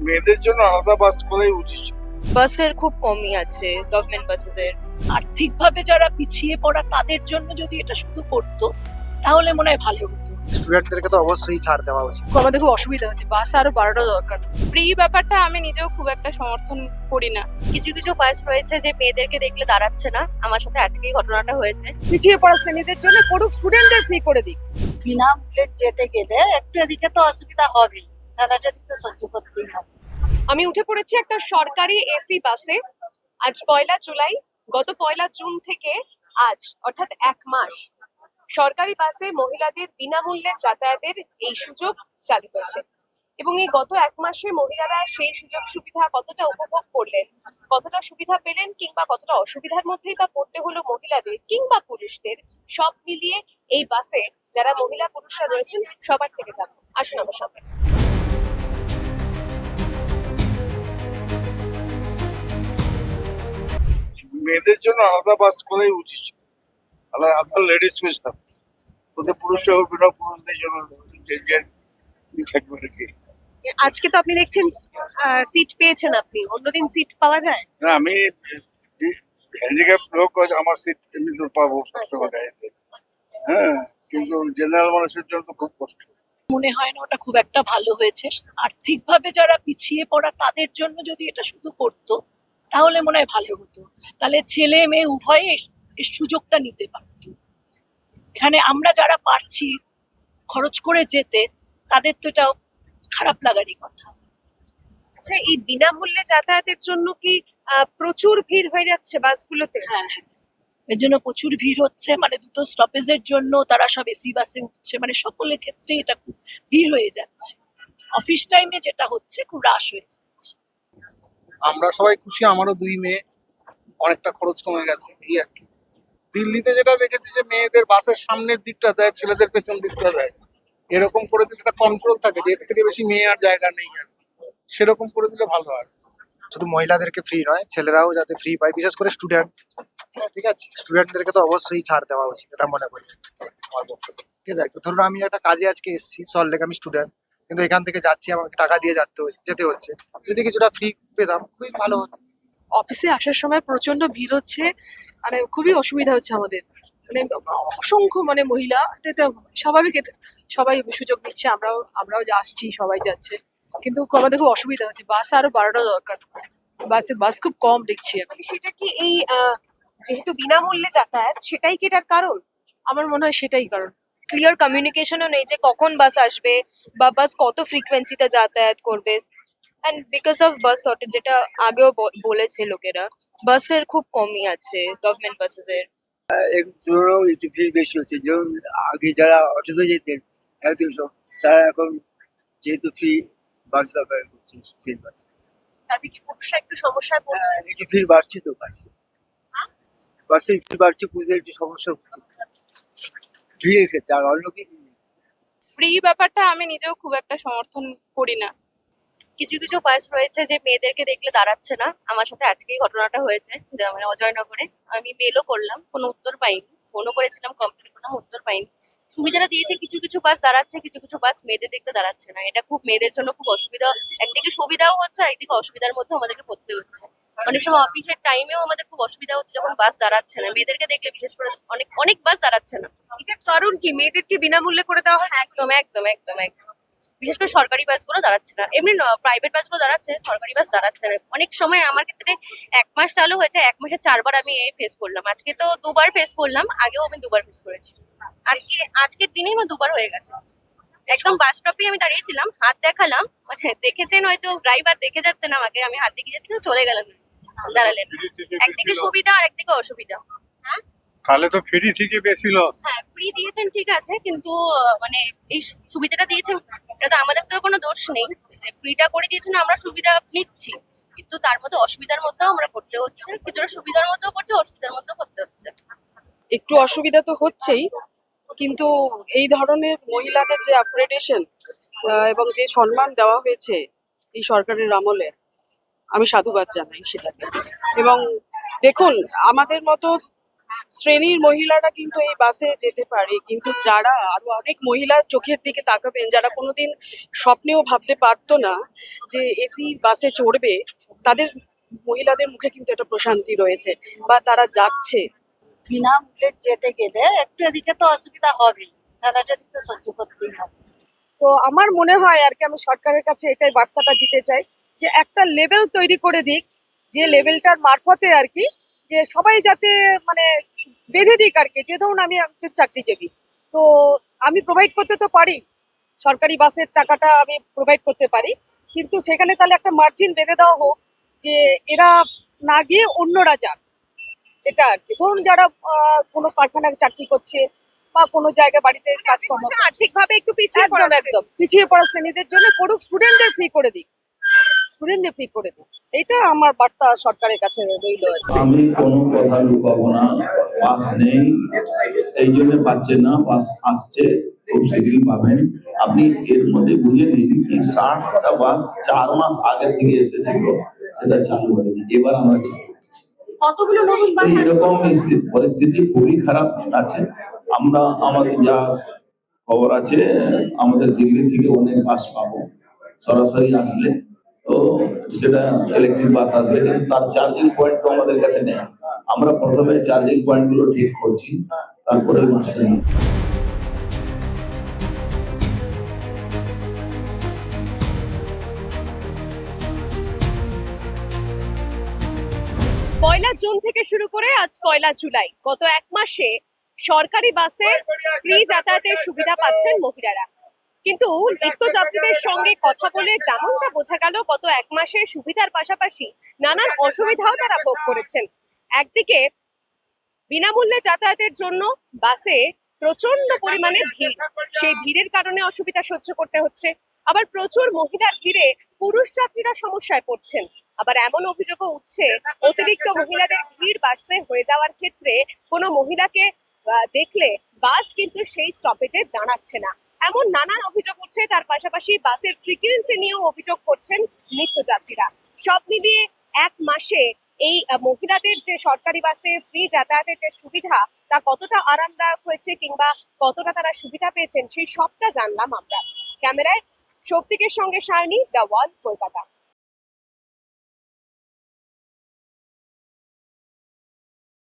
মেয়েদের জন্য আলাদা বাস করাই উচিত। বাসের খুব কমই আছে গভর্নমেন্ট বাসেসের। আর্থিকভাবে যারা পিছিয়ে পড়া তাদের জন্য যদি এটা শুধু করতো তাহলে মনে হয় ভালো হতো। স্টুডেন্টদেরকে তো অবশ্যই ছাড় দেওয়া উচিত। আমাদের খুব অসুবিধা হচ্ছে, বাস আরো বাড়ানো দরকার। ফ্রি ব্যাপারটা আমি নিজেও খুব একটা সমর্থন করি না। কিছু কিছু বাস রয়েছে যে মেয়েদেরকে দেখলে দাঁড়াচ্ছে না। আমার সাথে আজকেই ঘটনাটা হয়েছে। পিছিয়ে পড়া শ্রেণীদের জন্য করুক, স্টুডেন্টদের ফ্রি করে দিক। বিনামূল্যে যেতে গেলে একটু এদিকে তো অসুবিধা হবে, ঠেলাঠেলি তো সহ্য করতেই হবে। আমি উঠে পড়েছি একটা সরকারি এসি বাসে। আজ 1 জুলাই, গত 1 জুন থেকে আজ অর্থাৎ 1 মাস সরকারি বাসে মহিলাদের বিনামূল্যে যাতায়াতের এই সুযোগ চালু হয়েছে। এবং এই গত 1 মাসে মহিলারা সেই সুযোগ সুবিধা কতটা উপভোগ করলেন, কতটা সুবিধা পেলেন, কিংবা কতটা অসুবিধার মধ্যেই বা পড়তে হলো মহিলাদের কিংবা পুরুষদের, সব মিলিয়ে এই বাসে যারা মহিলা পুরুষরা রয়েছেন সবার থেকে জানবো। আসুন আমার সঙ্গে। মেয়েদের জন্য আলাদা বাস করাই উচিত, আলাদা লেডিস স্পেশাল। ওদের পুরুষ পুরুষদের জন্য থাকবে আর কি। আজকে তো আপনি দেখছেন সিট পেয়েছেন, আপনি অন্যদিন সিট পাওয়া যায় না, আমি হ্যান্ডিক্যাপ লোক, আমার সিট এমনি তো পাবো সবসময় গাড়িতে। হ্যাঁ, কিন্তু জেনারেল মানুষের জন্য তো খুব কষ্ট। মনে হয় না ওটা খুব একটা ভালো হয়েছে। আর্থিকভাবে যারা পিছিয়ে পড়া তাদের জন্য যদি এটা শুধু করতো তাহলে মনে হয় ভালো হতো। তাহলে ছেলে মেয়ে উভয়ে এই সুযোগটা নিতে পারতো। এখানে আমরা যারা পারছি খরচ করে যেতে, তাদের তো এটা খারাপ লাগারই কথা। আচ্ছা, এই বিনামূল্যে যাতায়াতের জন্য কি প্রচুর ভিড় হয়ে যাচ্ছে বাসগুলোতে? হ্যাঁ, এর জন্য প্রচুর ভিড় হচ্ছে, মানে দুটো স্টপেজের জন্য তারা সব এসি বাসে উঠছে, মানে সকলের ক্ষেত্রে এটা খুব ভিড় হয়ে যাচ্ছে। অফিস টাইমে যেটা হচ্ছে খুব রাশ হয়ে যাচ্ছে। আমরা সবাই খুশি, আমারও 2 মেয়ে, অনেকটা খরচ কমে গেছে এই আর কি। দিল্লিতে যেটা দেখেছি যে মেয়েদের বাসের সামনের দিকটা দেয়, ছেলেদের পেছন দিকটা দেয়। এরকম করে দিলে একটা কন্ট্রোল থাকে যে এর থেকে বেশি মেয়ে আর জায়গা নেই, আর সেরকম করে দিলে ভালো হয়। শুধু মহিলাদেরকে ফ্রি নয়, ছেলেরাও যাতে ফ্রি পায়, বিশেষ করে স্টুডেন্ট। ঠিক আছে, স্টুডেন্টদেরকে তো অবশ্যই ছাড় দেওয়া উচিত, এটা মনে করি আমার পক্ষ থেকে। ঠিক আছে, ধরুন আমি একটা কাজে আজকে এসেছি সল্টলেক, আমি স্টুডেন্ট, কিন্তু এখান থেকে যাচ্ছি, আমাকে টাকা দিয়ে যেতে হচ্ছে। যদি কিছুটা ফ্রি পেতাম খুবই ভালো হতো। অফিসে আসার সময় প্রচন্ড ভিড় হচ্ছে, মানে খুবই অসুবিধা হচ্ছে আমাদের। মানে অসংখ্য মানে মহিলা, এটা স্বাভাবিক, এটা সবাই সুযোগ নিচ্ছে, আমরাও যে আসছি, সবাই যাচ্ছে, কিন্তু আমাদের খুব অসুবিধা হচ্ছে। বাস আরো বাড়ানো দরকার। বাস খুব কম দেখছি এখন। সেটা কি এই যেহেতু বিনামূল্যে যাতায়াত, সেটাই কি এটার কারণ? আমার মনে হয় সেটাই কারণ। ক্লিয়ার কমিউনিকেশনও নেই যে কখন বাস আসবে বা বাস কত ফ্রিকোয়েন্সিতে যাতায়াত করবে। And because of bus shortage, যেটা আগেও বলেছে লোকেরা, বাসের খুব কমই আছে গভর্নমেন্ট বাসেসের। তুলনাও একটু ভিড় বেশি হচ্ছে। যেমন আগে যারা অটোতে যেতেন একদম সব, তারা এখন যেহেতু ফ্রি বাস ব্যবহার করছে, ফ্রি বাস, তাতে কি পুরুষরা একটু সমস্যায় পড়ছে? একটু ভিড় বাড়ছে তো বাসে, বাসে ভিড় বাড়ছে, বুঝতে একটু সমস্যা হচ্ছে ভিড়ের ক্ষেত্রে, আর অন্য কি ফ্রি ব্যাপারটা আমি নিজেও খুব একটা সমর্থন করি না। কিছু কিছু বাস রয়েছে যে মেয়েদেরকে দেখলে দাঁড়াচ্ছে না। আমার সাথে আজকেই ঘটনাটা হয়েছে, মানে অজয়নগরে। আমি মেলও করলাম, কোনো উত্তর পাইনি। ফোনও করেছিলাম, কমপ্লেন করলাম, উত্তর পাইনি। সুবিধাটা দিয়েছে, কিছু কিছু বাস দাঁড়াচ্ছে, কিছু কিছু বাস মেয়েদের দেখতে দাঁড়াচ্ছে না। এটা খুব মেয়েদের জন্য খুব অসুবিধা। একদিকে সুবিধাও হচ্ছে, একদিকে অসুবিধার মধ্যে আমাদেরকে পড়তে হচ্ছে। অনেক সময় অফিসের টাইমেও আমাদের খুব অসুবিধা হচ্ছে যখন বাস দাঁড়াচ্ছে না। মেয়েদেরকে দেখলে বিশেষ করে অনেক অনেক বাস দাঁড়াচ্ছে না। এটার কারণ কি? মেয়েদেরকে বিনামূল্যে করে দেওয়া হচ্ছে। একদম একদম একদম একদম। বিশেষ করে সরকারি বাসগুলো দাঁড়াচ্ছে না, এমনি প্রাইভেট বাসগুলো দাঁড়াচ্ছে, সরকারি বাস দাঁড়াচ্ছে না। অনেক সময় আমার ক্ষেত্রে 1 মাস চালু হয়েছে, 1 মাসে 4 বার আমি ফেস করলাম। আজকে তো 2 বার ফেস করলাম, আগেও আমি 2 বার ফেস করেছি। আজকের দিনেই আমার 2 বার হয়ে গেছে। একদম বাস স্টপে আমি দাঁড়িয়েছিলাম, হাত দেখালাম, মানে দেখেছেন হয়তো, ড্রাইভার দেখে যাচ্ছেন আমাকে, আমি হাত দেখিয়ে যাচ্ছি, কিন্তু চলে গেলাম, দাঁড়ালেন। একদিকে সুবিধা আর একদিকে অসুবিধা। হ্যাঁ, তাহলে তো ফ্রি থেকে বেশি লস। হ্যাঁ, ফ্রি দিয়েছেন ঠিক আছে, কিন্তু মানে এই সুবিধাটা দিয়েছেন, এটা তো আমাদের তো কোনো দোষ নেই। যে ফ্রিটা করে দিয়েছেন, আমরা সুবিধা নিচ্ছি, কিন্তু তার মধ্যে অসুবিধার মধ্যেও আমরা পড়তে হচ্ছে। কিছুটা সুবিধার মধ্যেও পড়ছে, অসুবিধার মধ্যেও পড়তে হচ্ছে। একটু অসুবিধা তো হচ্ছেই, কিন্তু এই ধরনের মহিলাদের যে আপগ্রেডেশন এবং যে সম্মান দেওয়া হয়েছে এই সরকারের আমলে, আমি সাধুবাদ জানাই সেটাকে। এবং দেখুন, আমাদের মতো শ্রেণীর মহিলারা কিন্তু এই বাসে যেতে পারে, কিন্তু যারা আরো অনেক মহিলার চোখের দিকে তাকাবেন, যারা কোনোদিন স্বপ্নেও ভাবতে পারতো না যে এসি বাসে চড়বে, তাদের মহিলাদের মুখে কিন্তু একটা প্রশান্তি রয়েছে, বা তারা যাচ্ছে। বিনামূল্যে যেতে গেলে একটু এদিকে তো অসুবিধা হবে, ঠেলাঠেলি তো সহ্য করতেই হবে। তো আমার মনে হয় আর কি, আমি সরকারের কাছে এটাই বার্তাটা দিতে চাই যে একটা লেভেল তৈরি করে দিক, যে লেভেলটার মারফতে আর কি, যে সবাই যাতে মানে বেঁধে দিক আর কি, যে ধরুন আমি একজন চাকরিজীবী, তো আমি প্রোভাইড করতে তো পারি, সরকারি বাসের টাকাটা আমি প্রোভাইড করতে পারি, কিন্তু সেখানে তাহলে একটা মার্জিন বেঁধে দেওয়া হোক যে এরা না গিয়ে অন্যরা যান। এটা আর কি, ধরুন যারা কোনো কারখানায় চাকরি করছে বা কোনো জায়গায় বাড়িতে কাজকর্ম, আর্থিকভাবে একটু পিছিয়ে পড়া একদম একদম পিছিয়ে পড়া শ্রেণীদের জন্য করুক, স্টুডেন্টদের ফ্রি করে দিক, স্টুডেন্টদের ফ্রি করে দিক। এইটা আমার বার্তা সরকারের কাছে রইল আর কি। আমি কোনো কথা লুকাবো না, বাস নেই এই জন্য পাচ্ছে না, বাস আসছে, খুব শীঘ্রই পাবেন। আপনি এর মধ্যে বুঝে নিন কি 60টা বাস 4 মাস আগে থেকে এসেছিল, সেটা চালু হয়নি, এবার আমরা চালু করছি। কতগুলো নতুন বাস এইরকম পরিস্থিতি খুবই খারাপ আছে। আমরা আমাদের যা খবর আছে, আমাদের দিল্লি থেকে অনেক বাস পাবো সরাসরি আসলে, তো সেটা ইলেকট্রিক বাস আসবে, কিন্তু তার চার্জিং পয়েন্ট তো আমাদের কাছে নেই। আমরা প্রথমে চার্জিং পয়েন্ট গুলো ঠিক করছি, তারপরে বাসটা নিই। পয়লা জুন থেকে শুরু করে আজ পয়লা জুলাই, গত এক মাসে সরকারি বাসে ফ্রি যাতায়াতের সুবিধা পাচ্ছেন মহিলারা। কিন্তু নিত্যযাত্রীদের সঙ্গে কথা বলে যেমনটা বোঝা গেল, গত এক মাসের সুবিধার পাশাপাশি নানান অসুবিধাও তারা ভোগ করেছেন। একদিকে বিনামূল্যে যাতায়াতের জন্য বাসে প্রচন্ড পরিমাণে ভিড়, সেই ভিড়ের কারণে অসুবিধা সহ্য করতে হচ্ছে। আবার প্রচুর মহিলার ভিড়ে পুরুষ যাত্রীরা সমস্যায় পড়ছেন। আবার এমন অভিযোগও উঠছে, অতিরিক্ত মহিলাদের ভিড় বাসে হয়ে যাওয়ার ক্ষেত্রে কোনো মহিলাকে দেখলে বাস কিন্তু সেই স্টপেজে দাঁড়াচ্ছে না, এমন নানান অভিযোগ উঠছে। তার পাশাপাশি বাসের ফ্রিকোয়েন্সি নিয়েও অভিযোগ করছেন নিত্যযাত্রীরা। সব মিলিয়ে এক মাসে এই মহিলাদের যে সরকারি বাসে ফ্রি যাতায়াতের যে সুবিধা, তা কতটা আরামদায়ক হয়েছে কিংবা কতটা তারা সুবিধা পেয়েছেন, সেই সবটা জানলাম আমরা। ক্যামেরায় শক্তিকের সঙ্গে সারণী, দ্য ওয়াল, কলকাতা।